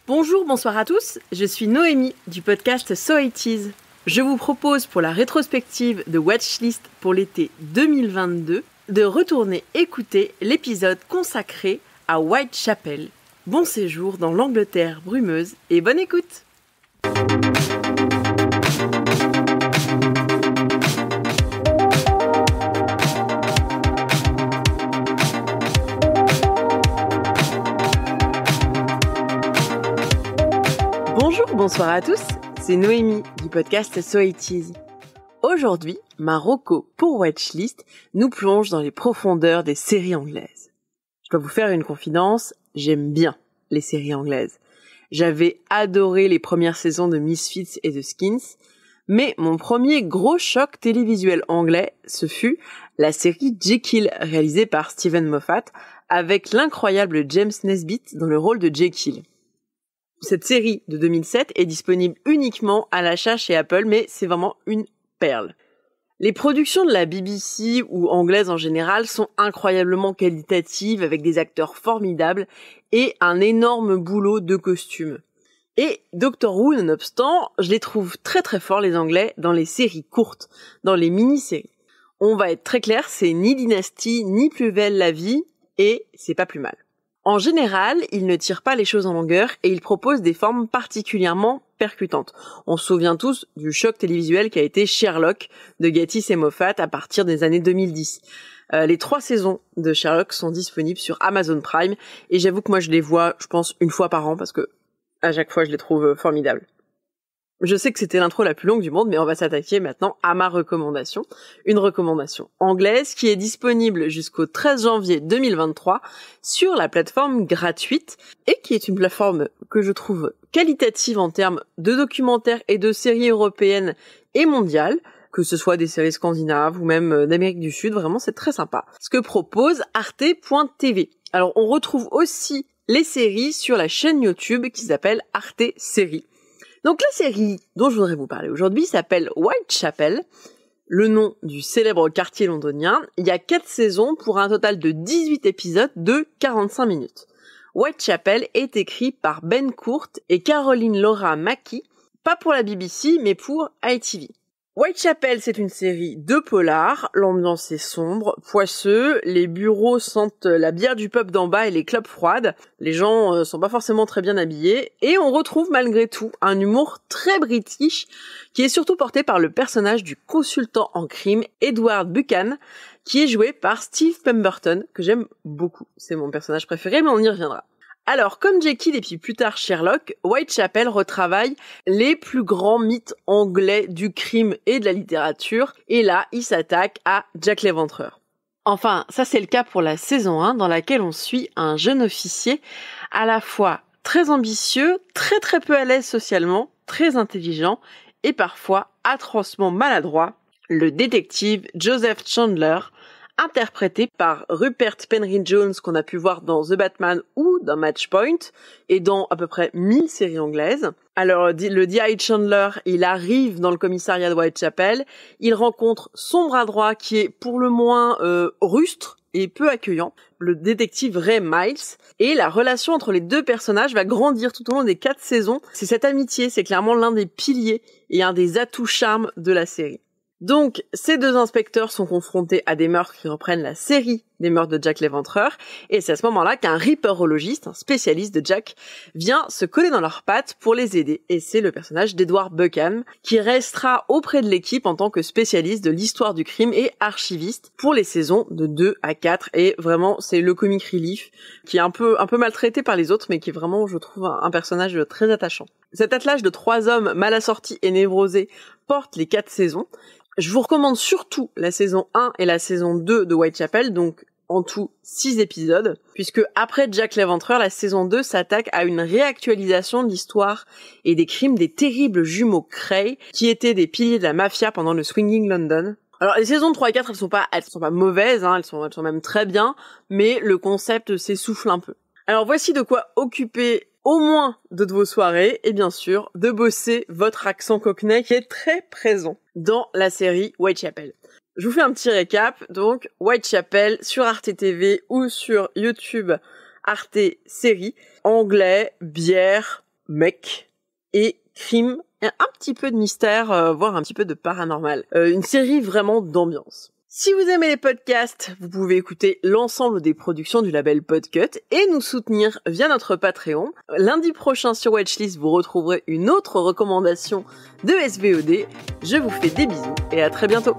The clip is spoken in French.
Bonjour, bonsoir à tous, je suis Noémie du podcast So It Is. Je vous propose pour la rétrospective de Watchlist pour l'été 2022 de retourner écouter l'épisode consacré à Whitechapel. Bon séjour dans l'Angleterre brumeuse et bonne écoute! Bonsoir à tous, c'est Noémie du podcast So It Is. Aujourd'hui, ma reco pour Watchlist nous plonge dans les profondeurs des séries anglaises. Je dois vous faire une confidence, j'aime bien les séries anglaises. J'avais adoré les premières saisons de Misfits et de Skins, mais mon premier gros choc télévisuel anglais, ce fut la série Jekyll réalisée par Steven Moffat avec l'incroyable James Nesbitt dans le rôle de Jekyll. Cette série de 2007 est disponible uniquement à l'achat chez Apple, mais c'est vraiment une perle. Les productions de la BBC ou anglaises en général sont incroyablement qualitatives avec des acteurs formidables et un énorme boulot de costumes. Et Doctor Who, nonobstant, je les trouve très très forts les Anglais dans les séries courtes, dans les mini-séries. On va être très clair, c'est ni Dynasty, ni Plus belle la vie, et c'est pas plus mal. En général, ils ne tirent pas les choses en longueur et ils proposent des formes particulièrement percutantes. On se souvient tous du choc télévisuel qui a été Sherlock de Gatiss et Moffat à partir des années 2010. Les 3 saisons de Sherlock sont disponibles sur Amazon Prime et j'avoue que moi je les vois, je pense, une fois par an parce que à chaque fois je les trouve formidables. Je sais que c'était l'intro la plus longue du monde, mais on va s'attaquer maintenant à ma recommandation. Une recommandation anglaise qui est disponible jusqu'au 13 janvier 2023 sur la plateforme gratuite et qui est une plateforme que je trouve qualitative en termes de documentaires et de séries européennes et mondiales, que ce soit des séries scandinaves ou même d'Amérique du Sud. Vraiment, c'est très sympa. Ce que propose arte.tv. Alors, on retrouve aussi les séries sur la chaîne YouTube qui s'appelle Arte Séries. Donc la série dont je voudrais vous parler aujourd'hui s'appelle Whitechapel, le nom du célèbre quartier londonien. Il y a 4 saisons pour un total de 18 épisodes de 45 minutes. Whitechapel est écrit par Ben Court et Caroline Laura Mackie, pas pour la BBC mais pour ITV. Whitechapel, c'est une série de polar, l'ambiance est sombre, poisseux, les bureaux sentent la bière du pub d'en bas et les clopes froides, les gens sont pas forcément très bien habillés, et on retrouve malgré tout un humour très british, qui est surtout porté par le personnage du consultant en crime Edward Buchan, qui est joué par Steve Pemberton, que j'aime beaucoup, c'est mon personnage préféré, mais on y reviendra. Alors, comme Jekyll et puis plus tard Sherlock, Whitechapel retravaille les plus grands mythes anglais du crime et de la littérature, et là, il s'attaque à Jack l'Éventreur. Enfin, ça c'est le cas pour la saison 1, dans laquelle on suit un jeune officier à la fois très ambitieux, très très peu à l'aise socialement, très intelligent, et parfois atrocement maladroit, le détective Joseph Chandler, interprété par Rupert Penry-Jones qu'on a pu voir dans The Batman ou dans Matchpoint et dans à peu près 1000 séries anglaises. Alors le D.I. Chandler, il arrive dans le commissariat de Whitechapel, il rencontre son bras droit qui est pour le moins rustre et peu accueillant, le détective Ray Miles, et la relation entre les deux personnages va grandir tout au long des 4 saisons. C'est cette amitié, c'est clairement l'un des piliers et un des atouts charmes de la série. Donc, ces 2 inspecteurs sont confrontés à des meurtres qui reprennent la série des meurtres de Jack l'Éventreur, et c'est à ce moment-là qu'un ripperologiste, un spécialiste de Jack, vient se coller dans leurs pattes pour les aider, et c'est le personnage d'Edward Buchan, qui restera auprès de l'équipe en tant que spécialiste de l'histoire du crime et archiviste pour les saisons de 2 à 4, et vraiment, c'est le comic relief, qui est un peu maltraité par les autres, mais qui est vraiment, je trouve, un personnage très attachant. Cet attelage de 3 hommes mal assortis et névrosés porte les 4 saisons. Je vous recommande surtout la saison 1 et la saison 2 de Whitechapel, donc en tout 6 épisodes, puisque après Jack l'Éventreur, la saison 2 s'attaque à une réactualisation de l'histoire et des crimes des terribles jumeaux Cray, qui étaient des piliers de la mafia pendant le Swinging London. Alors les saisons 3 et 4, elles sont pas mauvaises, elles sont même très bien, mais le concept s'essouffle un peu. Alors voici de quoi occuper au moins 2 de vos soirées, et bien sûr, de bosser votre accent cockney qui est très présent dans la série Whitechapel. Je vous fais un petit récap. Donc, Whitechapel sur Arte TV ou sur YouTube Arte Série. Anglais, bière, mec et crime. Et un petit peu de mystère, voire un petit peu de paranormal. Une série vraiment d'ambiance. Si vous aimez les podcasts, vous pouvez écouter l'ensemble des productions du label Podcut et nous soutenir via notre Patreon. Lundi prochain sur Watchlist, vous retrouverez une autre recommandation de SVOD. Je vous fais des bisous et à très bientôt.